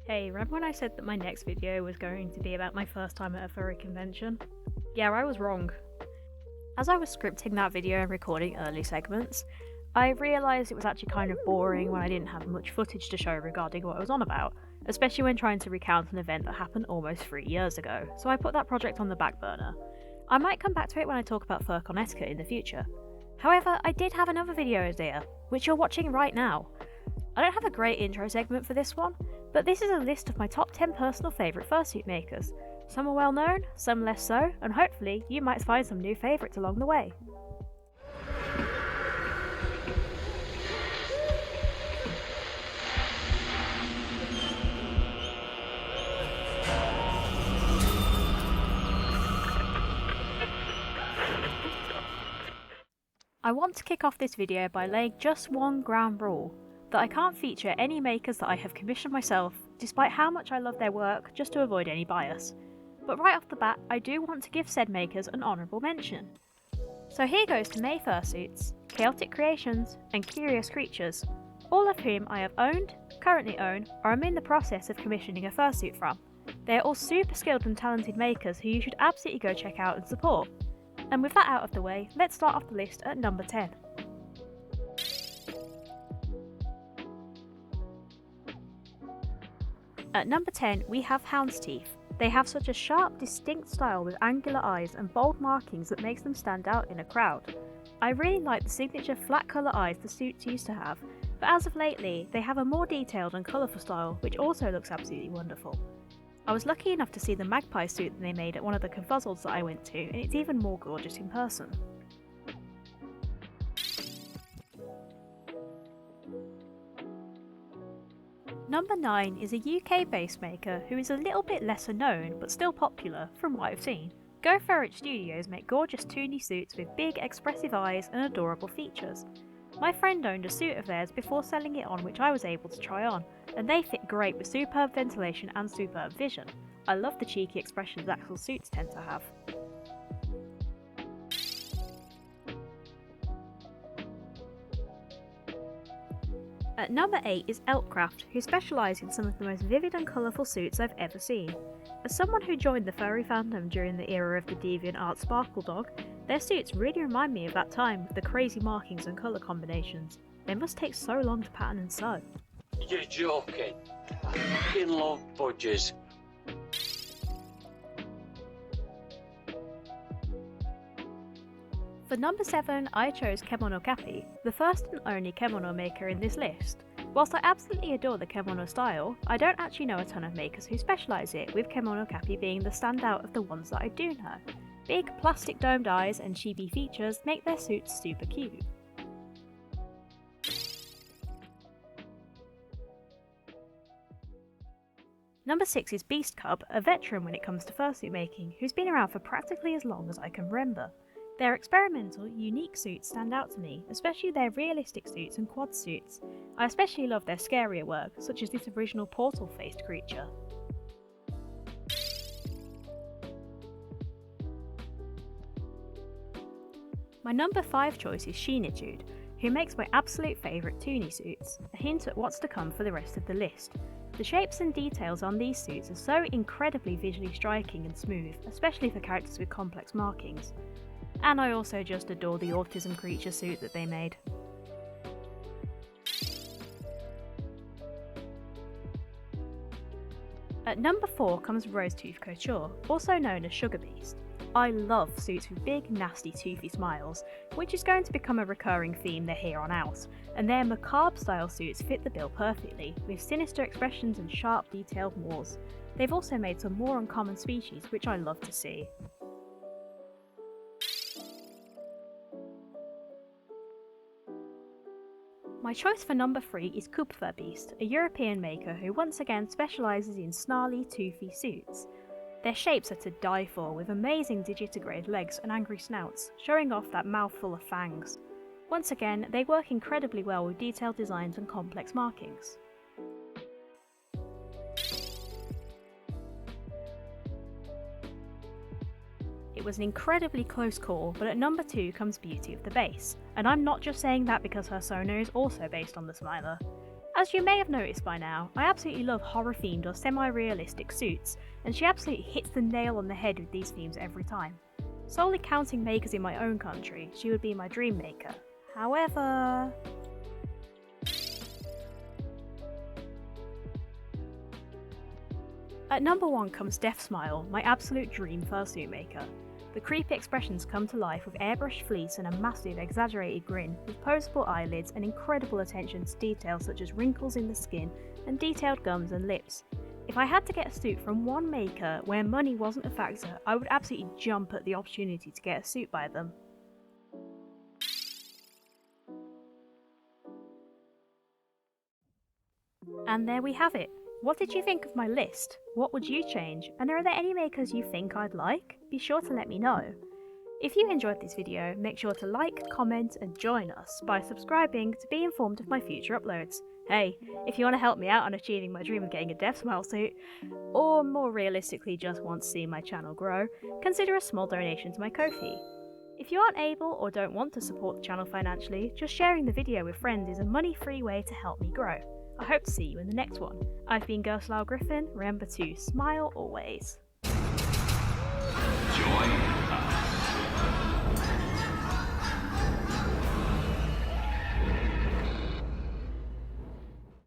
Hey, remember when I said that my next video was going to be about my first time at a furry convention? Yeah, I was wrong. As I was scripting that video and recording early segments, I realised it was actually kind of boring when I didn't have much footage to show regarding what I was on about, especially when trying to recount an event that happened almost 3 years ago, so I put that project on the back burner. I might come back to it when I talk about FurCon etiquette in the future. However, I did have another video idea, which you're watching right now. I don't have a great intro segment for this one, but this is a list of my top 10 personal favourite fursuit makers. Some are well known, some less so, and hopefully you might find some new favourites along the way. I want to kick off this video by laying just one ground rule, that I can't feature any makers that I have commissioned myself, despite how much I love their work, just to avoid any bias. But right off the bat, I do want to give said makers an honourable mention. So here goes to May Fursuits, Chaotic Creations, and Curious Creatures, all of whom I have owned, currently own, or am in the process of commissioning a fursuit from. They are all super skilled and talented makers who you should absolutely go check out and support. And with that out of the way, let's start off the list at number 10. At number 10, we have Houndstooth. They have such a sharp, distinct style with angular eyes and bold markings that makes them stand out in a crowd. I really like the signature flat colour eyes the suits used to have, but as of lately, they have a more detailed and colourful style, which also looks absolutely wonderful. I was lucky enough to see the magpie suit that they made at one of the confuzzles that I went to, and it's even more gorgeous in person. Number 9 is a UK-based maker who is a little bit lesser known, but still popular, from what I've seen. Go Ferret Studios make gorgeous toony suits with big, expressive eyes and adorable features. My friend owned a suit of theirs before selling it on, which I was able to try on, and they fit great with superb ventilation and superb vision. I love the cheeky expressions Axel's suits tend to have. At number 8 is Alcraft, who specialise in some of the most vivid and colourful suits I've ever seen. As someone who joined the furry fandom during the era of the DeviantArt Sparkle Dog, their suits really remind me of that time with the crazy markings and colour combinations. They must take so long to pattern and sew. You're joking. I fucking love budgies. For number 7, I chose Kemono Cappy, the first and only kemono maker in this list. Whilst I absolutely adore the kemono style, I don't actually know a ton of makers who specialise it, with Kemono Cappy being the standout of the ones that I do know. Big plastic domed eyes and chibi features make their suits super cute. Number 6 is Beast Cub, a veteran when it comes to fursuit making, who's been around for practically as long as I can remember. Their experimental, unique suits stand out to me, especially their realistic suits and quad suits. I especially love their scarier work, such as this original portal-faced creature. My number 5 choice is Shude, who makes my absolute favourite toony suits, a hint at what's to come for the rest of the list. The shapes and details on these suits are so incredibly visually striking and smooth, especially for characters with complex markings. And I also just adore the autism creature suit that they made. At number 4 comes Rosetooth Couture, also known as Sugar Beast. I love suits with big, nasty, toothy smiles, which is going to become a recurring theme there here on out, and their macabre style suits fit the bill perfectly, with sinister expressions and sharp, detailed maws. They've also made some more uncommon species, which I love to see. My choice for number 3 is Koopa Beast, a European maker who once again specialises in snarly, toothy suits. Their shapes are to die for, with amazing digitigrade legs and angry snouts, showing off that mouthful of fangs. Once again, they work incredibly well with detailed designs and complex markings. It was an incredibly close call, but at number 2 comes Beauty of the Base, and I'm not just saying that because her Sono is also based on the Smiler. As you may have noticed by now, I absolutely love horror-themed or semi-realistic suits, and she absolutely hits the nail on the head with these themes every time. Solely counting makers in my own country, she would be my dream maker. However... At number 1 comes Death Smile, my absolute dream fursuit maker. The creepy expressions come to life with airbrushed fleece and a massive exaggerated grin, with posable eyelids and incredible attention to details such as wrinkles in the skin and detailed gums and lips. If I had to get a suit from one maker where money wasn't a factor, I would absolutely jump at the opportunity to get a suit by them. And there we have it. What did you think of my list? What would you change? And are there any makers you think I'd like? Be sure to let me know. If you enjoyed this video, make sure to like, comment and join us by subscribing to be informed of my future uploads. Hey, if you want to help me out on achieving my dream of getting a Death Smile suit, or more realistically just want to see my channel grow, consider a small donation to my Ko-fi. If you aren't able or don't want to support the channel financially, just sharing the video with friends is a money-free way to help me grow. I hope to see you in the next one. I've been Gerslau Griffin, remember to smile always. Join us.